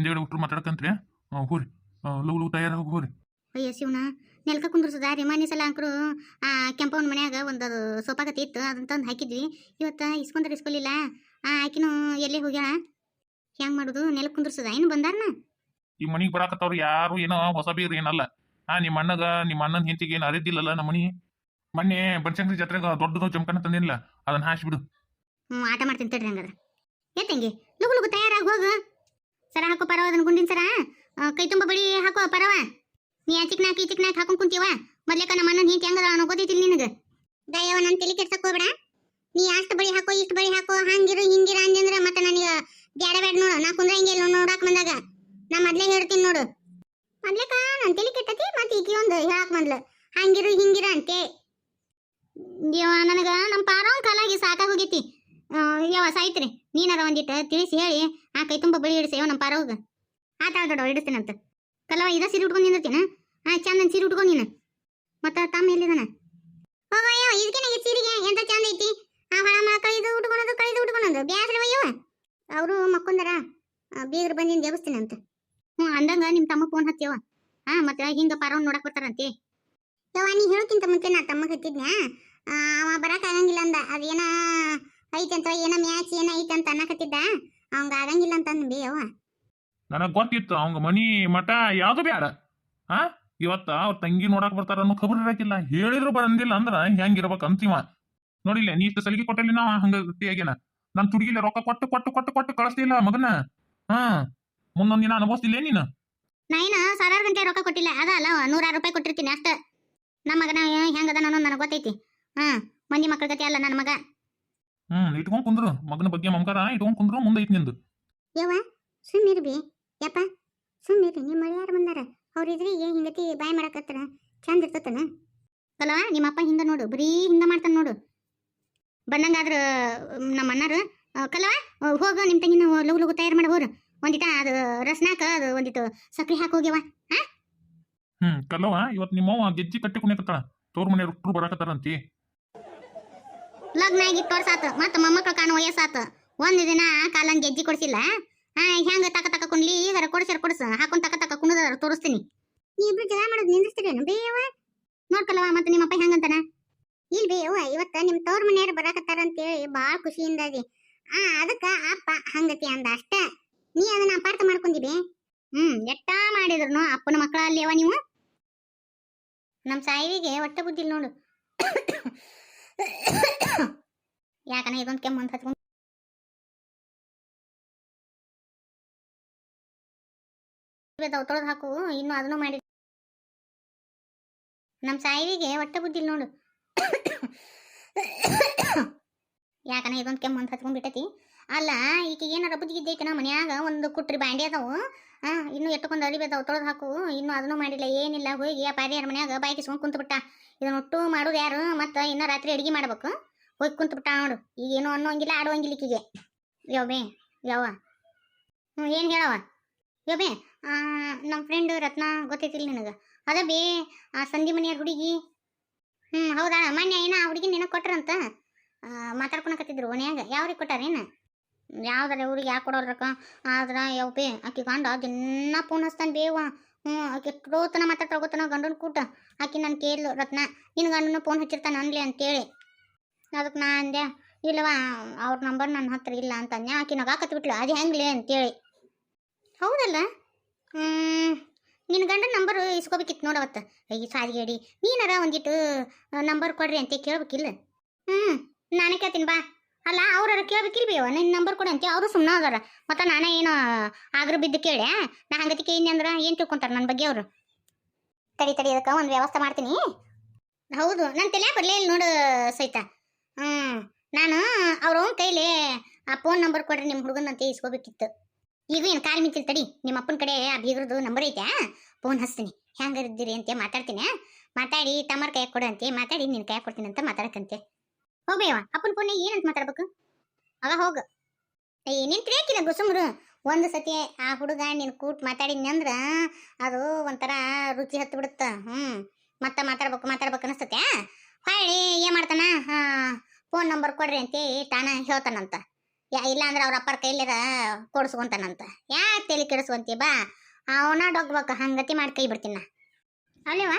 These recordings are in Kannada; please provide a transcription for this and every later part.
ಹಿಂದೆಗಡೆ ಹುಟ್ರು ಮಾತಾಡಕಂತ್ರಿ ಹೋರಿ ಲಗು ಲಗು ತಯಾರಾಗಿ ಹೋರಿ. ಅಯ್ಯ ಶಿವನ ನೆಲ್ಕ ಕುಂದ್ರಸದ ರಿಮಾನಿ ಸಲ ಅಂಕರು ಆ ಕೆಂಪವನ ಮನ್ಯಾಗ ಒಂದು ಸೋಪಾಗತಿ ಇತ್ತು ಅದನ್ನ ತಂದು ಹಾಕಿದ್ವಿ. ಇವತ್ತು ಇಸ್ಕೊಂಡ್ರೆ ಇಸ್ಕೊಲಿಲ್ಲ. ಆಕಿನೂ ಎಲ್ಲಿ ಹೋಗ್ಯಾಳ? ಹೆಂಗ್ ಮಾಡುದು? ನೆಲಕ್ಕೆ ಕುಂದ್ರಸದ ಏನು ಬಂದಾರನ? ಈ ಮನಿಗೆ ಬರಾಕತ್ತವ್ರು ಯಾರು ಏನೋ ಹೊಸ ಬೀರ್ ಏನಲ್ಲ. ನಿಮ್ಮ ಅಣ್ಣಗ ನಿಮ್ಮ ಅಣ್ಣನ ಹೆಂಡತಿಗೆ ಏನು ಅರಿದಿಲ್ಲಲ್ಲ ನಮ್ಮ ಮನಿ. ಮೊನ್ನೆ ಬನಶಂಕರಿ ಜಾತ್ರೆಗೆ ದೊಡ್ಡದು ಜಮಖಾನ ತಂದಿಲ್ಲ, ಅದನ್ನ ಹಾಸ್ಬಿಡು. ಆಟ ಮಾಡ್ತೀನಿ ತಡ್ರಿ ಹಂಗಾದ್ರೆ. ಏತಂಗಿ ಲಗು ಲಗು ತಯಾರಾಗಿ ಹೋಗು. ಸರ ಹಾಕೋ ಪರವ, ಅದನ್ನ ಗುಂಡಿನ ಸರ ಕೈ ತುಂಬ ಬಳಿ ಹಾಕೋ ಪರವ. ನೀ ಆಚಿಕ್ ನಾಕ್ ಈಚಿಕ್ ನಾಕ್ ಹಾಕೊಂಡ್ ಕುಂತೀವ. ಮೊದ್ಲೇಕ ನಮ್ಮ ಅಣ್ಣನ ಹೆಂಡತಿ ಹಂಗದ ಅನ್ನೋ ಗೊತ್ತೈತಿಲ್ಲ ನಿನಗೆ. ದಯವ ನನ್ನ ತಲೆ ಕೆಡ್ಸಕ್ ಹೋಗ್ಬೇಡ. ನೀ ಅಷ್ಟು ಬಳಿ ಹಾಕೋ ಇಷ್ಟು ಬಳಿ ಹಾಕೋ ಹಂಗಿರು ಹಿಂಗಿರ ಅಂದ್ರ ಮತ್ತೆ ನನಗೆ ಬ್ಯಾಡ ಬ್ಯಾಡ ನೋಡು. ನಾ ಕುಂದ್ರ ಹಿಂಗೆ ನೋಡಾಕ್ ಬಂದಾಗ ನಾ ಮೊದ್ಲೇ ಹೇಳ್ತೀನಿ ನೋಡು. ಮೊದ್ಲೇಕ ನನ್ನ ತಲೆ ಕೆಟ್ಟತಿ ಮತ್ತೆ ಈಕಿ ಒಂದು ಹೇಳಾಕ್ ಬಂದ್ಲು ಹಂಗಿರು ಹಿಂಗಿರ ಅಂತೆ. ನನಗ ನಮ್ಮ ಪಾರವನ್ ಕಾಲಾಗಿ ಸಾಕಾಗೋಗೈತಿ. ಯಾವ ಸಾಯ್ತ್ರಿ ನೀನಾರ ಒಂದಿಟ್ಟು ತಿಳಿಸಿ ಹೇಳಿ ಆ ಕೈ ತುಂಬ ಬಳಿ ಹಿಡಿಸೇವ ನಮ್ಮ ಪಾರವಾಗ. ಆಟ ಆಡೋಡ ಹಿಡಿಸ್ತೇನಂತ ಕಲವ. ಇದ ಸೀರೆ ಉಟ್ಕೊಂಡು ನಿಂದಿರ್ತೀನ. ಚಂದನ್ ಸೀರೆ ಉಟ್ಕೊಂಡು ನೀನು. ಮತ್ತ ತಮ್ಮ ಎಲ್ಲಿದಾನ? ಹೋಗಯ್ಯೋ ಇದಕ್ಕೆ ಸೀರೆಗೆ ಎಂತ ಚಂದ ಐತಿ. ಆ ಹೊಳ ಕಳಿದು ಉಟ್ಕೊಳೋದು ಬ್ಯಾಸ್ರವಯ್ಯವ. ಅವರು ಮಕ್ಕೊಂದರ ಬೀಗರು ಬಂದಿನ ಜಪಿಸ್ತೀನಿ ಅಂತ. ಅಂದಂಗ ನಿಮ್ಮ ತಮ್ಮ ಫೋನ್ ಹಚ್ಚಿಯವ. ಮತ್ತೆ ಹಿಂಗ ಪಾರವನ್ ನೋಡಕ್ ಬರ್ತಾರಂತೆ. ಯವ್ವ ನೀ ಹೇಳೋಕ್ಕಿಂತ ಮುಂಚೆ ನಾ ತಮ್ಮಗೆ ಹಚ್ಚಿದ್ನ. ಅವ ಬರಕ್ ಆಗಂಗಿಲ್ಲ ಅಂದ. ಅದೇನ ಐತಂತ ಏನ ಮ್ಯಾಚ್ ಏನ ಐತಂತ ಅನ್ನಕತ್ತಿದ್ದ. ಅವಂಗ ಆಗಂಗಿಲ್ಲ ಅಂತ ಅಂದ್ ಯವ್ವ. ನನಗೆ ಗೊತ್ತಿತ್ತು ಅವಂಗ ಮನಿ ಮಠ ಯಾವ್ದು ಬ್ಯಾಡ. ಇವತ್ತ ಅವ್ರ ತಂಗಿ ನೋಡಕ್ ಬರ್ತಾರ ಅನ್ನೋ ಖಬರ್ ಇರಕಿಲ್ಲ. ಹೇಳಿದ್ರು ಬಂದಿಲ್ಲ ಅಂದ್ರ ಹೆಂಗಿರ್ಬೇಕು ಅಂತಿವ. ನೋಡಿಲ್ಲ ನೀ ಇಷ್ಟು ಸಲಿಗೆ ಕೊಟ್ಟಲ್ಲಿ ನಾವ್ ಹಂಗ ಆಗ್ಯಾನ. ನನ್ ತುಡುಗಿಲ್ಲ ರೊಕ್ಕ ಕೊಟ್ಟು ಕೊಟ್ಟು ಕೊಟ್ಟು ಕೊಟ್ಟು ಕಳಿಸ್ತಿಲ್ಲ ಮಗನ. ಮುಂದೊಂದ್ ದಿನ ಅನುಭವಿಸ್ತಿಲ್ಲ ನೀನು. ನಾ 1000 ಗಂಟೆ ರೊಕ್ಕ ಕೊಟ್ಟಿಲ್ಲ. ಅದಲ್ಲ 100 ರೂಪಾಯಿ ಕೊಟ್ಟಿರ್ತೀನಿ ಅಷ್ಟ. ನಮ್ಮ ಮಗನ ಹೆಂಗದ ಅನ್ನೋದು ನನಗೆ ಗೊತ್ತೈತಿ. ಮಂದಿ ಮಕ್ಕಳ ಗತಿ ಅಲ್ಲ ನನ್ನ ಮಗ. ಇಟ್ಕೊಂಡ್ ಕುಂದ್ರು ಮಗನ ಬಗ್ಗೆ ಮಮಕಾರ ಇಟ್ಕೊಂಡ್ ಕುಂದ್ರು ಮುಂದೆ ಐತಿ ನಿಂದು. ಯವ್ವ ಸುಮ್ಮಿರ್ಬಿ ಯಪ್ಪ ಸುಮ್ಮಿರ್ರಿ. ನಿಮ್ಮ ಮಳೆ ಯಾರು ಬಂದಾರ ಅವ್ರ ಇದ್ರಿಗೆ ಹಿಂಗತಿ ಬಾಯ್ ಮಾಡಕತ್ತಾರ ಚಂದ ಇರ್ತತನ. ಕಲವ ನಿಮ್ಮಪ್ಪ ಹಿಂಗ ನೋಡು ಬರೀ ಹಿಂಗ ಮಾಡ್ತಾನ ನೋಡು. ಬಂದಂಗಾದ್ರ ನಮ್ಮ ಅಣ್ಣಾರು ಕಲವ ಹೋಗ ನಿಮ್ಮ ತಂಗಿನ ಲಗು ಲಗು ತಯಾರು ಮಾಡಿ ಹೋರು. ಒಂದಿಟ ಅದು ರಸ್ನಾಕ ಅದು ಒಂದಿಟ್ಟು ಸಕ್ರಿ ಹಾಕಿ ಹೋಗ್ಯವ. ಕಲ್ಲವ ಇವತ್ತು ನಿಮ್ಮವ್ವ ಗೆಜ್ಜಿ ಕಟ್ಟಿ ಕುಣಿಯಕತ್ತಾಳ. ತೋರ್ ಮನೆ ರುಟ್ರು ಬರಾಕತ್ತಾರಂತಿ. ಲಗ್ನ ಆಗಿತ್ತು ವರ್ಷಾತು ಮತ್ತ ಮೊಮ್ಮಕ್ಳು ಕಾಣೋ ವಯಸ್ಸಾತು. ಒಂದು ದಿನ ಕಾಲಂಗ್ ಗೆಜ್ಜಿ ಕೊಡ್ಸಿಲ್ಲ. ಹೆಂಗ ತಕ ಕುಣ್ಲಿ ಈಗಾರ ಕೊಡ್ಸ ಹಾಕೊಂಡ್ ತಕ ಕುಣದ ತೋರಿಸ್ತೀನಿ. ನೀ ಇಬ್ರು ಜಗಳ ಮಾಡೋದು ನಿಂದಿಸ್ತೀರೇನು ಬೇಯವ್ವ? ನೋಡ್ಕಲ್ಲವ ಮತ್ತೆ ನಿಮ್ಮಪ್ಪ ಹೆಂಗಂತಾನ. ಇಲ್ ಬೇಯವ್ವ ಇವತ್ತ ನಿಮ್ ತೋರ್ ಮನೆಯವ್ರು ಬರಾಕತ್ತಾರ ಅಂತೇಳಿ ಬಾಳ ಖುಷಿಯಿಂದಾಗಿ ಅದಕ್ಕ ಅಪ್ಪ ಹಂಗತಿ ಅಂದ ಅಷ್ಟ. ನೀ ಅದನ್ನ ಅಪಾರ್ಥ ಮಾಡ್ಕೊಂಡಿಬೇ. ಎಟ್ಟ ಮಾಡಿದ್ರು ಅಪ್ಪನ ಮಕ್ಕಳ ಅಲ್ಲಿಯವ ನೀವು. ನಮ್ ಸಾಯಿವಿಗೆ ಒಟ್ಟ ಬುದ್ಧಿಲ್ ನೋಡು. ಯಾಕನ ಇದೊಂದು ಕೆಮ್ಮು ಅಂತ ಹಚ್ಕೊಂಡು ತೊಳೆದು ಹಾಕು. ಇನ್ನು ಅದನ್ನು ಮಾಡಿ ನಮ್ ಸಾಯಿವಿಗೆ ಒಟ್ಟ ಬುದ್ಧಿಲ್ ನೋಡು. ಯಾಕನ ಇದೊಂದು ಕೆಮ್ಮು ಅಂತ ಹಚ್ಕೊಂಡ್ ಬಿಟ್ಟತಿ. ಅಲ್ಲ ಈಗ ಏನಾರ ಬುದ್ಧಿಗಿದ್ದೈತೆ ನಾ ಮನ್ಯಾಗ ಒಂದು ಕುಟ್ರಿ ಬಾಂಡೆ ಅದಾವು. ಇನ್ನು ಎಟ್ಟಕೊಂಡ್ ಅರಿವಿ ಅದಾವು ತೊಳೆದು ಹಾಕು. ಇನ್ನು ಅದನ್ನು ಮಾಡಿಲ್ಲ ಏನಿಲ್ಲ. ಹೋಗಿ ಆ ಪಾರಿಯಾರ ಮನ್ಯಾಗ ಬಾಯಿ ಕಿಸ್ಕೊಂಡ್ ಕುಂತು ಬಿಟ್ಟ. ಇದನ್ನ ಒಟ್ಟು ಮಾಡೋದು ಯಾರು? ಮತ್ತೆ ಇನ್ನ ರಾತ್ರಿ ಅಡಿಗೆ ಮಾಡ್ಬೇಕು. ಹೋಗಿ ಕುಂತು ಬಿಟ್ಟ ನೋಡು. ಈಗ ಏನೋ ಅನ್ನೋಂಗಿಲ್ಲ ಆಡುವಂಗಿಲ್ಲ ಈಕಿಗೆ. ಯವ್ಬೇ ಯವ್ವ ಏನ್ ಹೇಳವ ಯವ್ಬೇ? ನಮ್ಮ ಫ್ರೆಂಡ್ ರತ್ನ ಗೊತ್ತೈತಿಲ್ಲ ನಿನಗೆ? ಅದ ಬೇ ಆ ಸಂಧಿ ಮನೆಯವ್ರ ಹುಡುಗಿ. ಹೌದಾ ಮೊನ್ನೆ ಏನ ಆ ಹುಡುಗಿ ನಿನಗೆ ಕೊಟ್ರಂತ ಮಾತಾಡ್ಕೊಳಕತ್ತಿದ್ರು ಓಣ್ಯಾಗ. ಯಾವ್ರಿಗೆ ಕೊಟ್ಟಾರೇನ? ಯಾವ್ದಾರ ಹುಡುಗಿ ಯಾಕೆ ಕೊಡೋರ್ರಕ್ಕ? ಆದ್ರ ಯವ್ಬೇ ಆಕಿ ಗಂಡ ದಿನ ಫೋನ್ ಹಚ್ತಾನೆ ಬೇವ. ಆಕೆ ರೋತನ ಮಾತಾಡ್ತಾಗೋತನ ಗಂಡನ ಕೂಟ. ಆಕಿ ನಾನು ಕೇಳ್ಲು ರತ್ನ ನಿನ್ನ ಗಂಡನ ಫೋನ್ ಹಚ್ಚಿರ್ತಾನ ಅನ್ಲಿ ಅಂತೇಳಿ. ಅದಕ್ಕೆ ನಾ ಅಂದೆ ಇಲ್ಲವಾ ಅವ್ರ ನಂಬರ್ ನನ್ನ ಹತ್ರ ಇಲ್ಲ ಅಂತ ಅಂದೆ. ಆಕಿ ನಗಾಕತ್ ಬಿಟ್ಲು ಅದು ಹೆಂಗ್ಲಿ ಅಂತೇಳಿ. ಹೌದಲ್ಲ ನಿನ್ನ ಗಂಡನ ನಂಬರ್ ಇಸ್ಕೋಬೇಕಿತ್ತು ನೋಡವತ್ತ. ಈ ಸಾರಿಗೇಡಿ ನೀನಾರ ಒಂದಿಟ್ಟು ನಂಬರ್ ಕೊಡ್ರಿ ಅಂತ ಕೇಳ್ಬೇಕಿಲ್ಲ. ನಾನೇ ಕೇಳ್ತೀನಿ ಬಾ. ಅಲ್ಲ ಅವ್ರಾರ ಕೇಳ್ಬೇಕಿಲ್ ಬೇವ ನಿನ್ನ ನಂಬರ್ ಕೊಡಿ ಅಂತ. ಅವರು ಸುಮ್ಮನೆ ಅದಾರ. ಮತ್ತು ನಾನೇ ಏನೋ ಆಗ್ರ ಬಿದ್ದು ಕೇಳಿ ನಾ ಹಂಗತಿ ಕೇಳಿ ಅಂದ್ರೆ ಏನು ತಿಳ್ಕೊಂತಾರೆ ನನ್ನ ಬಗ್ಗೆ ಅವರು. ತಡಿ ಅದಕ್ಕೆ ಒಂದು ವ್ಯವಸ್ಥೆ ಮಾಡ್ತೀನಿ. ಹೌದು ನನ್ನ ತಲೆ ಬರಲೇ ಇಲ್ಲ ನೋಡು ಸಹಿತ. ನಾನು ಅವ್ರ ಕೈಲಿ ಆ ಫೋನ್ ನಂಬರ್ ಕೊಡ್ರಿ ನಿಮ್ಮ ಹುಡುಗನಂತೆ ಇಸ್ಕೋಬೇಕಿತ್ತು. ಈಗ ಏನು ಕಾಲು ಮಿಂಚಿಲ್ ತಡಿ. ನಿಮ್ಮ ಅಪ್ಪನ ಕಡೆ ಆ ಬೀಗ್ರದ್ದು ನಂಬರ್ ಐತೆ. ಫೋನ್ ಹಚ್ತೀನಿ ಹೆಂಗಿದ್ದೀರಿ ಅಂತ ಮಾತಾಡ್ತೀನಿ. ಮಾತಾಡಿ ತಮ್ಮರ ಕೈ ಕೊಡು ಮಾತಾಡಿ ನಿನ್ನ ಕೈ ಕೊಡ್ತೀನಿ ಅಂತ ಮಾತಾಡಕಂತೆ. ಹೋಗ್ಬೇವ ಅಪ್ಪನ ಫೋನ್ ಏನಂತ ಮಾತಾಡ್ಬೇಕು? ಅವ ಹೋಗ ನಿನ್ ತಿರ್ಯಾಕಿನ ಗುಸುಮ್ರು. ಒಂದು ಸತಿ ಆ ಹುಡುಗ ನೀನು ಕೂಟ್ ಮಾತಾಡಿನಿ ಅಂದ್ರ ಅದು ಒಂಥರ ರುಚಿ ಹತ್ತು ಬಿಡುತ್ತ. ಮತ್ತೆ ಮಾತಾಡ್ಬೇಕು ಅನಿಸ್ತತೆ. ಹೊಳ್ಳಿ ಏನ್ ಮಾಡ್ತಾನ ಫೋನ್ ನಂಬರ್ ಕೊಡ್ರಿ ಅಂತ ತಾನ ಹೇಳ್ತಾನಂತ. ಇಲ್ಲ ಅಂದ್ರೆ ಅವ್ರ ಅಪ್ಪರ ಕೈಲಿರ ಕೊಡ್ಸ್ಕೊಂತಾನಂತ. ಯಾಕೆ ತಲೆ ಕೆಡಿಸ್ಕೊಂತಿ ಬಾ, ಅವನ ಡೊಗ್ಬೇಕ ಹಂಗತಿ ಮಾಡಿ ಕೈ ಬಿಡ್ತೀನ ಅಲ್ಲೇವಾ.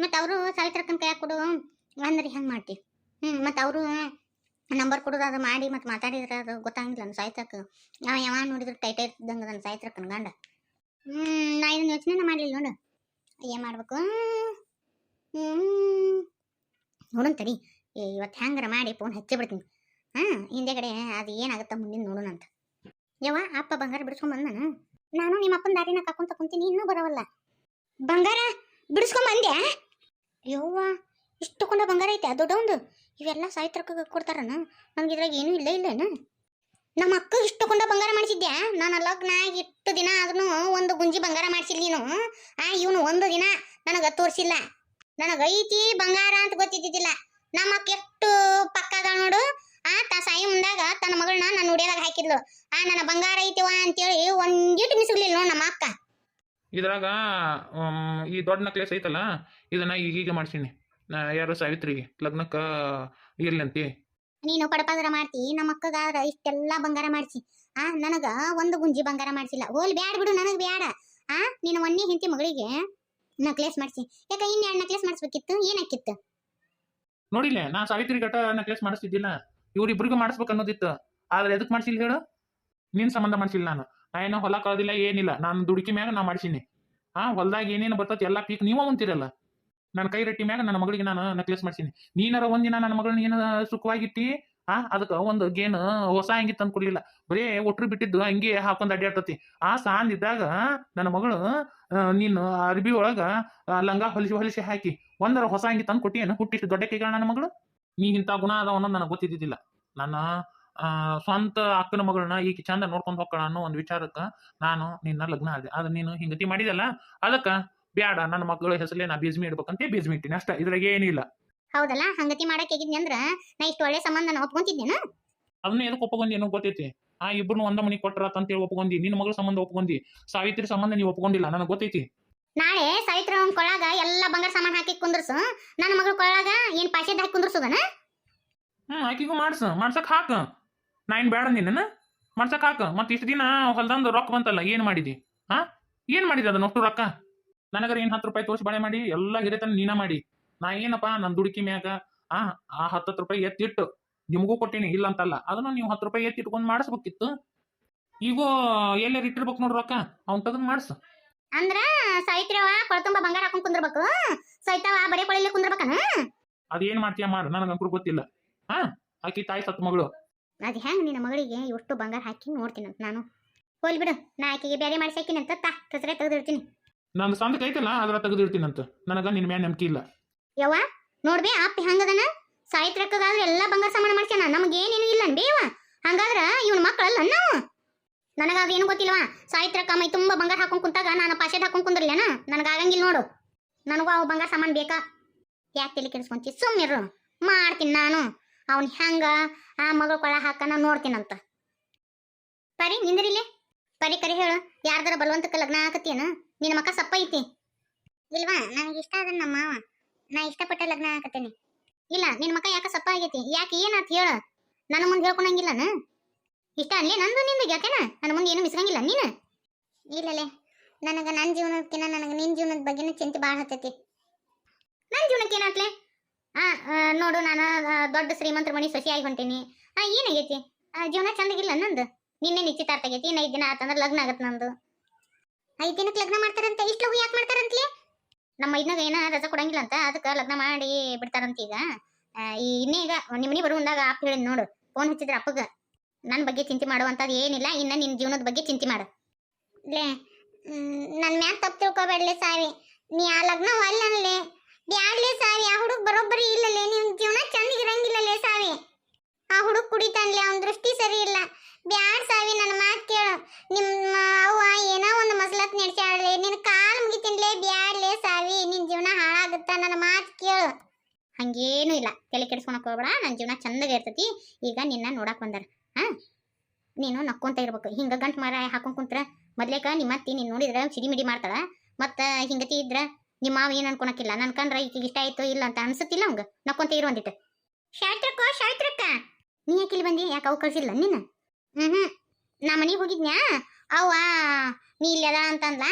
ಮತ್ತು ಅವರು ಸಾವಿತ್ರಕ್ಕನ ಕೈ ಕೊಡು ಅಂದ್ರೆ ಹೆಂಗೆ ಮಾಡ್ತೀವಿ? ಮತ್ತು ಅವರು ನಂಬರ್ ಕೊಡೋದು ಅದು ಮಾಡಿ ಮತ್ತು ಮಾತಾಡಿದ್ರೆ ಅದು ಗೊತ್ತಾಗಿಲ್ಲ ನನ್ನ ಸಾಯ್ತಕ್ಕ. ಅವ ಯಾವ ನೋಡಿದ್ರೆ ಟೈಟ್ ಇರ್ತಿದ್ದಂಗೆ ನನ್ನ ಸಾಯ್ತ್ರಕ್ಕನ ಗಂಡ. ನಾ ಇದನ್ನ ಯೋಚನೆ ಮಾಡಲಿಲ್ಲ ನೋಡು, ಏನು ಮಾಡ್ಬೇಕು. ನೋಡೋಣ ತಡಿ, ಇವತ್ತು ಹೆಂಗಾರ ಮಾಡಿ ಫೋನ್ ಹಚ್ಚಿ ಬಿಡ್ತೀನಿ. ಹಿಂದೆಗಡೆ ಅದು ಏನಾಗುತ್ತಾ ಮುಂದಿನ ನೋಡೋಣಂತ. ಯವ್ವ ಅಪ್ಪ ಬಂಗಾರ ಬಿಡಿಸ್ಕೊಂಬಂದ ನಾನು ನಿಮ್ಮ ಅಪ್ಪನ ದಾರಿನ ಕಾಕೊಂತ ಕುಂತೀನಿ, ಇನ್ನೂ ಬರವಲ್ಲ. ಬಂಗಾರ ಬಿಡಿಸ್ಕೊಂಬಂದ್ಯಾ? ಯವ್ವ ಇಷ್ಟು ಕೊಂಡ ಬಂಗಾರ ಐತೆ ದೊಡ್ಡವೊಂದು. ಇವೆಲ್ಲ ಸಾಯ್ತ್ರಕ್ಕ ಕೊಡ್ತಾರನ? ನನಗೆ ಇದ್ರಾಗ ಏನೂ ಇಲ್ಲೇನು. ನಮ್ಮ ಅಕ್ಕ ಇಷ್ಟು ಕೊಂಡ ಬಂಗಾರ ಮಾಡಿಸಿದ್ಯಾ? ನಾನು ಲಗ್ನ ಇಷ್ಟು ದಿನ ಅದನ್ನು ಒಂದು ಗುಂಜಿ ಬಂಗಾರ ಮಾಡಿಸಿಲ್ಲ ನೀನು. ಇವನು ಒಂದು ದಿನ ನನಗೆ ತೋರಿಸಿಲ್ಲ. ನನಗೈತಿ ಬಂಗಾರ ಅಂತ ಗೊತ್ತಿದ್ದಿದ್ದಿಲ್ಲ. ನಮ್ಮ ಅಕ್ಕ ಎಷ್ಟು ಪಕ್ಕದ ನೋಡು. ಸಾಯಿ ಮುಂದಾಗ ತನ್ನ ಮಗಳನ್ನ ನಾನು ಉಡಿಯೋದಾಗ ಹಾಕಿದ್ಲು. ನನ್ನ ಬಂಗಾರ ಐತಿವ ಅಂತೇಳಿ ಒಂದಿಟ್ಟು ಮಿಸ್ಲಿಲ್ಲ ನೋಡು ನಮ್ಮ ಅಕ್ಕ. ಇದ್ರಾಗ ಈ ದೊಡ್ಡ ನಕ್ಲೆಸ್ ಐತಲ್ಲ, ಇದನ್ನ ಈಗೀಗ ಮಾಡ್ಸೀನಿ. ಯಾರು ಸಾವಿತ್ರಿಗೆ ಲಗ್ನಕ್ಕ ಇರ್ಲಿ ಅಂತಿ. ನೀನು ಪಡಪಾದ್ರ ಮಾಡ್ತಿ, ನಮ್ಮ ಅಕ್ಕಗಾರ ಇಷ್ಟೆಲ್ಲ ಬಂಗಾರ ಮಾಡಿಸಿ ನನಗ ಒಂದು ಗುಂಜಿ ಬಂಗಾರ ಮಾಡಿಸಿಲ್ಲ. ಹೋಲ್ ಬ್ಯಾಡ ಬಿಡು, ನನಗ್ ಬ್ಯಾಡ. ನೀನು ಒಂದೇ ಹೆಂಡತಿ ಮಗಳಿಗೆ ನಕ್ಲೆಸ್ ಮಾಡಿಸಿ. ಯಾಕ ಇನ್ನೆರಡು ನಕ್ಲೆಸ್ ಮಾಡಿಸ್ಬೇಕಿತ್ತು, ಏನಾಕಿತ್ತು? ನೋಡಿಲ್ಲ, ನಾ ಸಾವಿತ್ರಿ ಗಟ ನಕ್ಲೆಸ್ ಮಾಡಿಸ್ತಿದ್ದಿಲ್ಲ, ಇವ್ರಿಬ್ರಿಗೂ ಮಾಡಿಸ್ಬೇಕು ಅನ್ನೋದಿತ್ತು. ಆದ್ರೆ ಎದಕ್ ಮಾಡ್ಸಿಲ್ಲ ಹೇಳು? ನಿನ್ ಸಂಬಂಧ ಮಾಡ್ಸಿಲ್ಲ. ನಾ ಏನೋ ಹೊಲ ಕಳೋದಿಲ್ಲ, ಏನಿಲ್ಲ. ನಾನು ದುಡುಕಿ ಮ್ಯಾಗ ನಾ ಮಾಡ್ಸೀನಿ. ಹೊಲದಾಗ ಏನೇನು ಬರ್ತೈತಿ ಎಲ್ಲ ಪೀಕ್ ನೀವ ಅಂತೀರಲ್ಲ. ನನ್ನ ಕೈ ರಟ್ಟಿ ಮ್ಯಾಗ ನನ್ನ ಮಗಳಿಗೆ ನಾನು ನಕ್ಲೆಸ್ ಮಾಡ್ಸೀನಿ. ನೀನಾರ ಒಂದಿನ ನನ್ನ ಮಗಳನ್ನ ಏನು ಸುಖವಾಗಿಟ್ಟಿ ಅದಕ್ಕೆ ಒಂದು ಗೇನ್ ಹೊಸ ಅಂಗಿ ತಂದು ಕೊಡ್ಲಿಲ್ಲ. ಬರೇ ಒಟ್ರು ಬಿಟ್ಟಿದ್ದು ಅಂಗಿ ಹಾಕೊಂಡ್ ಅಡ್ಡಾಡ್ತತಿ. ಸಾಂದಿದ್ದಾಗ ನನ್ನ ಮಗಳು ನೀನು ಅರ್ಬಿ ಒಳಗ ಲಂಗ ಹೊಲಿಸಿ ಹಾಕಿ ಒಂದರ ಹೊಸ ಅಂಗಿ ತಂದು ಕೊಟ್ಟಿಯೇನು? ಹುಟ್ಟಿಷ್ಟು ದೊಡ್ಡ ಕೈಗಳ ನನ್ನ ಮಗಳು. ನೀ ಇಂಥ ಗುಣ ಅದ ಅನ್ನೋದು ನನಗೆ ಗೊತ್ತಿದ್ದಿದ್ದಿಲ್ಲ. ನನ್ನ ಸ್ವಂತ ಅಕ್ಕನ ಮಗಳನ್ನ ಈಗ ಚಂದ ನೋಡ್ಕೊಂಡು ಹೋಗ್ಕೊಳ್ಳ ಅನ್ನೋ ಒಂದು ವಿಚಾರಕ್ಕೆ ನಾನು ನಿನ್ನ ಲಗ್ನ ಆದೆ. ಅದು ನೀನು ಹಿಂಗತಿ ಮಾಡಿದಲ್ಲ, ಅದಕ್ಕೆ ಬ್ಯಾಡ, ನನ್ನ ಮಗಳ ಹೆಸರಲ್ಲೇ ನಾ ಬೀಜ್ಮಿ ಇಡ್ಬೇಕಂತ ಬೀಜ್ಮಿ ಇಟ್ಟಿನಿ ಅಷ್ಟ. ಇದ್ರಾಗ ಏನಿಲ್ಲ. ಹೌದಲ್ಲ, ಹಂಗತಿ ಮಾಡಕ್ ಹೇಗಿದ್ನಿ ಅಂದ್ರ ನಾ ಇಷ್ಟು ಒಳ್ಳೆ ಸಂಬಂಧ ನಾ ಒಪ್ಕೊಂತಿದ್ದೇನ? ಅದನ್ನ ಎದಕ್ಕೆ ಒಪ್ಕೊಂಡಿ ಏನೋ ಗೊತ್ತೈತಿ. ಇಬ್ಬರು ಒಂದ ಮನಿ ಕೊಟ್ಟರತ್ ಅಂತೇಳಿ ಒಪ್ಕೊಂಡಿ. ನಿನ್ನ ಮಗಳ ಸಂಬಂಧ ಒಪ್ಕೊಂಡಿ, ಸಾವಿತ್ರಿ ಸಂಬಂಧ ನೀವು ಒಪ್ಕೊಂಡಿಲ್ಲ, ನನಗೆ ಗೊತ್ತೈತಿ. ನಾಳೆ ಸಾವಿತ್ರ ಕೊಳಾಗ ಎಲ್ಲ ಬಂಗಾರ ಸಾಮಾನು ಹಾಕಿ ಕುಂದ್ರಸು, ನನ್ನ ಮಗಳ ಕೊಳಾಗ ಏನ್ ಪಾಶೆದ್ ಹಾಕಿ ಕುಂದ್ರಸುದನ? ಆಕಿಗೂ ಮಾಡ್ಸಕ್ ಹಾಕ. ನಾ ಏನ್ ಬೇಡ ನಿನ್ನ ಮಾಡ್ಸಕ್ ಹಾಕ. ಮತ್ ಇಷ್ಟು ದಿನ ಹೊಲ್ದಂದು ರೊಕ್ಕ ಬಂತಲ್ಲ, ಏನ್ ಮಾಡಿದಿ? ಏನ್ ಮಾಡಿದಿ ಅದನ್ನ ಅಷ್ಟು ರೊಕ್ಕ? ನನಗರ ಏನ್ 10 ರೂಪಾಯಿ ತೋರಿಸಿ ಬಳೆ ಮಾಡಿ ಎಲ್ಲ ಹಿರೇತನ ನೀನ ಮಾಡಿ. ನಾ ಏನಪ್ಪಾ ನನ್ನ ದುಡುಕಿ ಮ್ಯಾಗ 10 ರೂಪಾಯಿ ಎತ್ತಿಟ್ಟು ನಿಮಗೂ ಕೊಟ್ಟಿನಿ, ಇಲ್ಲ ಅಂತಲ್ಲ. ಅದನ್ನ ನೀವು 10 ರೂಪಾಯಿ ಎತ್ತಿ ಇಟ್ಕೊಂಡ್ ಮಾಡಿಸ್ಬೇಕಿತ್ತು. ಈಗ ಎಲ್ಲಾರು ಇಟ್ಟಿರ್ಬೇಕು ನೋಡ್ರಿ ರೊಕ್ಕ, ಅವ್ನ್ ತಗೊಂಡ್ ಮಾಡಿಸು. ಅಂದ್ರ ಸಾವಿತ್ರವ ಕೊಳತುಂಬ ಬಂಗಾರ ಹಾಕೊಂಡ್ ಕುಂದ್ರಬೇಕು, ಸೈತವ ಬರೇ ಕೊಳಿಲೆ ಕುಂದ್ರಬೇಕನ? ಅದೇನ್ ಮಾಡ್ತೀಯ ಮಾಡು, ನನಗಂಕರು ಗೊತ್ತಿಲ್ಲ. ಆಕಿ ತಾಯಿ ಸತ್ ಮಗಳು. ಅದ್ ಹೆಂಗ್ ನಿನ್ನ ಮಗಳಿಗೆ ಎಷ್ಟು ಬಂಗಾರ ಹಾಕಿ ನೋಡ್ತೀನಂತ ನಾನು. ಹೋಲ್ ಬಿಡು, ನಾ ಆಕಿಗೆ ಬೇರೆ ಮಾಡಿಸಿ ಹಾಕಿನಂತ ಕಸರೆ ತೆಗೆದಿಡ್ತೀನಿ. ನಂದು ಸಂದಕ್ ಐತಲ್ಲ ಅದ್ರ ತೆಗೆದಿಡ್ತೀನಂತ. ನನಗ ನಿನ್ ಮ್ಯಾಲ ನಂಬಿಕೆ ಇಲ್ಲ. ಯವ್ವ ನೋಡ್ಬೇ ಅಪ್ಪ ಹೆಂಗದನ. ಸಾಯಿತ್ರಕ್ಕಾದ್ರೆ ಎಲ್ಲ ಬಂಗಾರ ಸಾಮಾನು ಮಾಡ್ಸ್ಯಾನ, ನಮಗೇನೇನು ಇಲ್ಲ ಬೇವ. ಹಂಗಾದ್ರ ಇವನ್ ಮಕ್ಕಳಲ್ಲ ನಾವು. ನನಗಾದ ಏನು ಗೊತ್ತಿಲ್ವಾ? ಸಾಯಿತ್ರಕ್ಕ ಮೈ ತುಂಬಾ ಬಂಗಾರ ಹಾಕೊಂಡ್ ಕುಂತಾಗ ನಾನು ಪಾಶೆದ್ ಹಾಕೊಂಡ್ ಕುಂದ್ರಲೇನ? ನನಗಾಗಂಗಿಲ್ಲ ನೋಡು. ನನಗೂ ಅವು ಬಂಗಾರ ಸಾಮಾನು ಬೇಕಾ? ಯಾಕೆ ತಲೆ ಕೆಡಿಸ್ಕೊಂತಿ? ಸುಮ್ಮಿರು, ಮಾಡ್ತೀನಿ ನಾನು. ಅವನ್ ಹೆಂಗ ಮಗಳ ಕೊಳ ಹಾಕನ ನೋಡ್ತೀನಂತ. ಪರಿ ನಿಂದ್ರಿಲೆ, ಪರಿ ಕರಿ ಹೇಳು, ಯಾರ್ದಾರ ಬಲವಂತಕ್ಕೆ ಲಗ್ನ ಹಾಕತ್ತೇನ? ನಿನ್ನ ಮಕ್ಕ ಸಪ್ಪ ಐತಿ ಇಲ್ವಾ? ನನಗೆ ಇಷ್ಟ ಅದ ನಮ್ಮ ಮಾವ, ನಾ ಇಷ್ಟಪಟ್ಟ ಲಗ್ನ ಹಾಕತ್ತೇನೆ. ಇಲ್ಲ ನಿನ್ನ ಮಕ್ಕ ಯಾಕ ಸಪ್ಪ ಆಗೈತಿ? ಯಾಕೆ ಏನಾತ್ ಹೇಳ? ನನ್ನ ಮುಂದೆ ಹೇಳ್ಕೊಳಂಗಿಲ್ಲನ? ಇಷ್ಟ ಅಲ್ಲೇ ನಂದು ನಿಂದು ಯಾಕೆನ? ನನ್ನ ಮುಂದೆ ಏನು ಮಿಸ್ಕಂಗಿಲ್ಲ ನೀನು? ಇಲ್ಲಲೇ, ನನಗೆ ನನ್ನ ಜೀವನಕ್ಕಿಂತ ನನಗೆ ನಿನ್ನ ಜೀವನದ ಬಗ್ಗೆನೇ ಚಿಂತೆ ಭಾಳ ಹತ್ತೈತಿ. ನನ್ನ ಜೀವನಕ್ಕೆ ಏನಾತ್ಲೆ? ನೋಡು, ನಾನು ದೊಡ್ಡ ಶ್ರೀಮಂತರ ಮನೆ ಸೊಸಿ ಆಗಿ ಹೊಂಟೀನಿ. ಏನಾಗೈತಿ? ಜೀವನ ಚಂದಾಗಿಲ್ಲ ನಂದು. ನಿನ್ನೆ ನಿಶ್ಚಿತಾರ್ಥ ಆಗೈತಿ, ಇನ್ನು 5 ದಿನ ಆತಂದ್ರೆ ಲಗ್ನ ಆಗತ್ತೆ ನಂದು. 5 ದಿನಕ್ಕೆ ಲಗ್ನ ಮಾಡ್ತಾರಂತ? ಇಷ್ಟು ಲಗು ಯಾಕೆ ಮಾಡ್ತಾರಂತಲೇ? ನಮ್ಮ ಇದನ್ನಾಗ ಏನ ರಜಾ ಕೊಡಂಗಿಲ್ಲ ಅಂತ, ಅದಕ್ಕೆ ಲಗ್ನ ಮಾಡಿ ಬಿಡ್ತಾರಂತ. ಈಗ ಇನ್ನೇ ಈಗ ನಿಮ್ಮ ಮನೆ ಬರುವಂದಾಗ ಅಪ್ಪ ಹೇಳಿ ನೋಡು, ಫೋನ್ ಹಚ್ಚಿದ್ರೆ ಅಪ್ಪಗ ನನ್ನ ಬಗ್ಗೆ ಚಿಂತೆ ಮಾಡುವಂಥದ್ದು ಏನಿಲ್ಲ, ಇನ್ನು ನಿನ್ನ ಜೀವನದ ಬಗ್ಗೆ ಚಿಂತೆ ಮಾಡು. ಲೇ ನನ್ನ ಮ್ಯಾಗ ತಪ್ಪು ತಿಳ್ಕೊಬೇಡಲೇ ಸಾವಿ. ನೀ ಆ ಲಗ್ನ ಅಲ್ಲೇ ಬ್ಯಾಡ್ಲೇ ಸಾವಿ. ಆ ಹುಡುಗ ಬರೋಬ್ಬರಿ ಇಲ್ಲಲೇ, ನಿನ್ ಜೀವನ ಚಂದಿಗಿರಂಗಿಲ್ಲಲೇ ಸಾವಿ. ಆ ಹುಡುಗ ಕುಡಿತಾನ್ಲೆ, ಅವನ ದೃಷ್ಟಿ ಸರಿ ಇಲ್ಲ. ಬ್ಯಾಡ್ ಸಾವಿ, ನನ್ನ ಮಾತು ಕೇಳು. ನಿಮ್ಮ ಅವ್ವ ಏನೋ ಒಂದು ಮಸಲತ್ ನಡೆಸಾಡ್ಲೆ, ನಿನ್ನ ಕಾಲು ಮುಗಿತೀನ್ಲೇ. ಬ್ಯಾಡ್ಲೇ ಸಾವಿ, ನಿನ್ನ ಜೀವನ ಹಾಳಾಗುತ್ತ. ನನ್ನ ಮಾತು ಕೇಳು. ಹಂಗೇನು ಇಲ್ಲ, ತಲೆ ಕೆಡಿಸ್ಕೊಳಕ್ ಹೋಗ್ಬೇಡ. ನನ್ನ ಜೀವನ ಚಂದಾಗ ಇರ್ತೈತಿ. ಈಗ ನಿನ್ನ ನೋಡಕ್ ಬಂದಾರ, ನೀನು ನಕ್ಕೊಂತ ಇರ್ಬೇಕು. ಹಿಂಗ ಗಂಟ್ ಮರ ಹಾಕೊಂಡ್ ಕುಂತ್ರ ಮೊದ್ಲೇಕ ನಿಮ್ಮ ಅತ್ತಿ ನೀನ್ ನೋಡಿದ್ರ ಸಿಡಿಮಿಡಿ ಮಾಡ್ತಾಳ. ಮತ್ತ ಹಿಂಗತಿ ಇದ್ರ ನಿಮ್ಮ ಮಾವ ಏನ್ ಅನ್ಕೊಳಕಿಲ್ಲ. ನನ್ ಕಂಡ್ರ ಈಗ ಇಷ್ಟ ಆಯ್ತು ಇಲ್ಲ ಅಂತ ಅನ್ಸತ್ತಿಲ್ಲ ಅವಂಗ. ನಕ್ಕೊಂತ ಇರು ಒಂದಿಟ್ಟು. ಶಾಯ್ತ್ರಕ್ಕ ನೀ ಯಾಕಿಲ್ಲಿ ಬಂದಿ? ಯಾಕೆ ಅವು ಕಳ್ಸಿಲ್ಲ ನೀನು? ಹ್ಮ್ ನಾ ಮನಿಗೆ ಹೋಗಿದ್ನ್ಯಾ ಅವ್ವ ನೀ ಇಲ್ಲಿ ಅದ ಅಂತಂದ್ಲ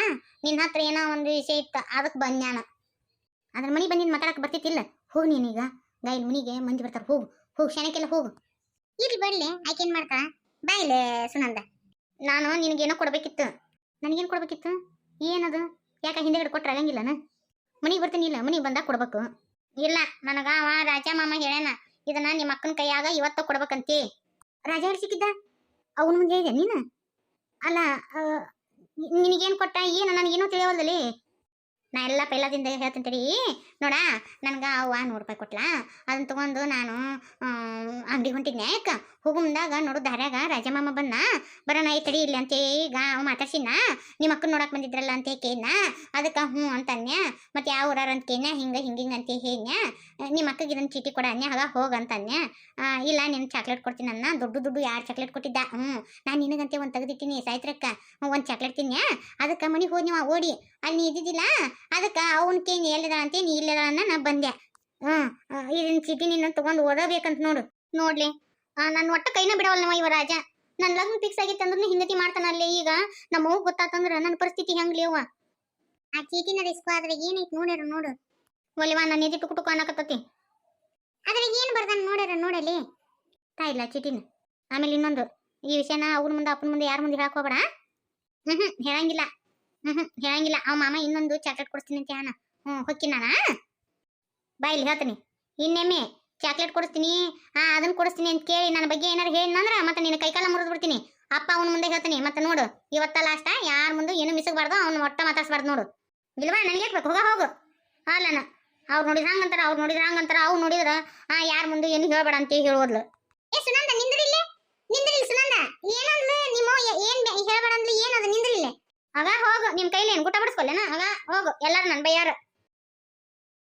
ನಿನ್ನ ಹತ್ರ ಏನೋ ಒಂದು ವಿಷಯ ಇತ್ತ ಅದಕ್ಕೆ ಬಂದ್ಯಾನ ಅದ್ರ ಮನಿ ಬಂದಿನ ಮಾತಾಡಕ್ ಬರ್ತಿತ್ತಿಲ್ಲ ಹೋಗ್ ನೀನೀಗ ಗಾಯಿಲ್ ಮನಿಗೆ ಮಂದಿ ಬರ್ತಾರ ಹೋಗು ಹೋಗು ಶಾಣಕ್ಕೆಲ್ಲ ಹೋಗು ಇರ್ಲಿ ಬರ್ಲಿ ಆಕೇನ್ ಮಾಡ್ತಾ ಬಾಯಿಲೆ ಸುನಂದ ನಾನು ನಿನಗೇನೋ ಕೊಡ್ಬೇಕಿತ್ತು ನನಗೇನು ಕೊಡ್ಬೇಕಿತ್ತು ಏನದು ಯಾಕೆ ಹಿಂದೆಗಡೆ ಕೊಟ್ರೆ ಆಗಂಗಿಲ್ಲನ ಮನಿಗೆ ಬರ್ತೀನಿ ಇಲ್ಲ ಮನಿಗೆ ಬಂದಾಗ ಕೊಡ್ಬೇಕು ಇಲ್ಲ ನನಗ ಅವ ರಾಜ ಮಾಮ ಹೇಳ್ಯಾನ ಇದನ್ನ ನಿಮ್ಮ ಅಕ್ಕನ ಕೈಯಾಗ ಇವತ್ತ ಕೊಡ್ಬೇಕಂತಿ ರಾಜ ಹೇಳಿ ಸಿಕ್ಕಿದ್ದ ಅವನ ಮುಂದೆ ಇದೆ ನೀನು ಅಲ್ಲ ನಿನಗೇನು ಕೊಟ್ಟ ಏನು ನನಗೇನೋ ತಿಳಿಯವಲ್ದಲ್ಲಿ ನಾ ಎಲ್ಲ ಪೈಲಾದಿಂದ ಹೇಳ್ತೀನಿ ತಡಿ ನೋಡ ನನ್ಗೆ ಅವ್ವ 100 ರೂಪಾಯಿ ಕೊಟ್ಲ ಅದನ್ನ ತಗೊಂಡು ನಾನು ಅಂಗಡಿ ಹೊಂಟಿದ್ನೆ ಯಾಕ ಹೋಗು ಮುಂದಾಗ ನೋಡು ದಾರ್ಯಾಗ ರಾಜಮಾಮ ಬಂದ ಬರೋಣ ಈ ತಡಿ ಇಲ್ಲಿ ಅಂತ ಈಗ ಅವ ಮಾತಾಡ್ಸಿನ ನಿಮ್ಮ ಅಕ್ಕನ ನೋಡಕ್ ಬಂದಿದ್ರಲ್ಲ ಅಂತ ಕೇಳ್ನ ಅದಕ್ಕೆ ಹ್ಞೂ ಅಂತನ್ಯ ಮತ್ತೆ ಯಾವ ಊರಾರ ಅಂತ ಕೇಳ್ನ ಹಿಂಗೆ ಅಂತ ಹೇಳ್ನ್ಯ ನಿಮ್ಮ ಅಕ್ಕಗೆ ಇದನ್ನ ಚೀಟಿ ಕೊಡ ಅನ್ಯ ಆಗ ಹೋಗಂತನ್ಯ ಇಲ್ಲ ನಿನ್ನ ಚಾಕ್ಲೇಟ್ ಕೊಡ್ತೀನಿ ಅನ್ನ ದೊಡ್ಡ 2 ಚಾಕ್ಲೇಟ್ ಕೊಟ್ಟಿದ್ದ ನಾನು ನಿನಗಂತೆ ಒಂದು ತೆಗೆದಿಟ್ಟಿನಿ ಸಾಯ್ತ್ರಕ್ಕ ಒಂದು ಚಾಕ್ಲೇಟ್ ತಿನ್ಯ ಅದಕ್ಕೆ ಮನೆಗೆ ಹೋದ್ ನೀವು ಓಡಿ ಅಲ್ಲಿ ನೀ ಇದ್ದಿದ್ದಿಲ್ಲ ಅದಕ್ಕೆ ಅವನ ಕೇಳಿ ಎಲ್ಲಿದ ಅಂತ ನೀ ಇಲ್ಲದ ನಾ ಬಂದೆ ಇದನ್ನ ಚೀಟಿ ನಿನ್ನ ತಗೊಂಡು ಓದಬೇಕಂತ ನೋಡ್ಲಿ ನನ್ನ ಒಟ್ಟ ಕೈನ ಬಿಡವಲ್ಲ ಇವ ರಾಜ ನನ್ನ ಲಗ್ನ ಫಿಕ್ಸ್ ಆಗಿತ್ತು ಅಂದ್ರೂ ಹಿಂಗತಿ ಮಾಡ್ತಾನಲ್ಲಿ ಈಗ ನಮ್ಮ ಅವ್ವ ಗೊತ್ತಾತಂದ್ರ ನನ್ನ ಪರಿಸ್ಥಿತಿ ಹೆಂಗ್ಲಿ ಅವ್ವ ಆ ಚೀಟಿನ ರಿಸ್ಕ್ ಆದ್ರೆ ಏನೈತಿ ನೋಡು ಒಲಿವಾ ನನ್ನ ನಿಧಿ ಟುಕು ಅನ್ನಕತ್ತತಿ ಅದ್ರಾಗ ಏನು ಬರ್ದಾನ ನೋಡಲಿ ತಾಯಿಲ್ಲ ಚೀಟಿನ ಆಮೇಲೆ ಇನ್ನೊಂದು ಈ ವಿಷಯನ ಅವ್ರ ಮುಂದೆ ಅಪ್ಪನ ಮುಂದೆ ಯಾರ ಮುಂದೆ ಹೇಳಕ್ ಹೇಳಂಗಿಲ್ಲ ಹೇಳಂಗಿಲ್ಲ ಅವ ಮಾಮ ಇನ್ನೊಂದು ಚಾಕ್ಲೇಟ್ ಕೊಡಿಸ್ತೀನಿ ಅಂತ ಹೇಳ ಹೊಕ್ಕಿ ನಾನ ಬಾಯಿಲಿ ಹೇಳ್ತೀನಿ ಇನ್ನೆಮ್ಮೆ ಚಾಕ್ಲೇಟ್ ಕೊಡಿಸ್ತೀನಿ ಅದನ್ನ ಕೊಡಿಸ್ತೀನಿ ಅಂತ ಕೇಳಿ ನನ್ನ ಬಗ್ಗೆ ಏನಾರು ಹೇಳಿನಂದ್ರ ಮತ್ತೆ ನಿನ್ನ ಕೈಕಾಲ ಮುರಿದು ಬಿಡ್ತೀನಿ ಅಪ್ಪ ಅವನ ಮುಂದೆ ಹೇಳ್ತೀನಿ ಮತ್ತೆ ನೋಡು ಇವತ್ತ ಲಾಸ್ಟ್ ಯಾರ ಮುಂದೆ ಏನು ಮಿಸಗಬಾರ್ದು ಅವ್ನ ಒಟ್ಟ ಮಾತಾಡ್ಸ್ಬಾರ್ದು ನೋಡು ಇಲ್ವಾ ನನಗೆ ಬೇಕು ಹೋಗು ಅಲ್ಲನ ಅವ್ರು ನೋಡಿದ್ರ ಹಂಗಂತಾರ ಅವ್ರು ನೋಡಿದ್ರ ಯಾರ ಮುಂದೆ ಏನು ಹೇಳ್ಬೇಡ ಅಂತ ಹೇಳೋದ್ಲು ಏ ಸುನಂದ ನಿಂದ್ರಿಲ್ಲ ಸುನಂದ ಏನಂದ್ಲು ನಿಮ್ಮ ಏನ್ ಹೇಳ್ಬೇಡ ಅಂದ್ಲು ಏನದು ನಿಂದ್ರಿಲ್ಲ ಆಗ ಹೋಗು ನಿಮ್ ಕೈಲಿ ಏನು ಊಟ ಬಡಿಸ್ಕೊಲ್ಲೇನ ಆಗ ಹೋಗು ಎಲ್ಲಾರು ನನ್ನ ಬೈಯಾರ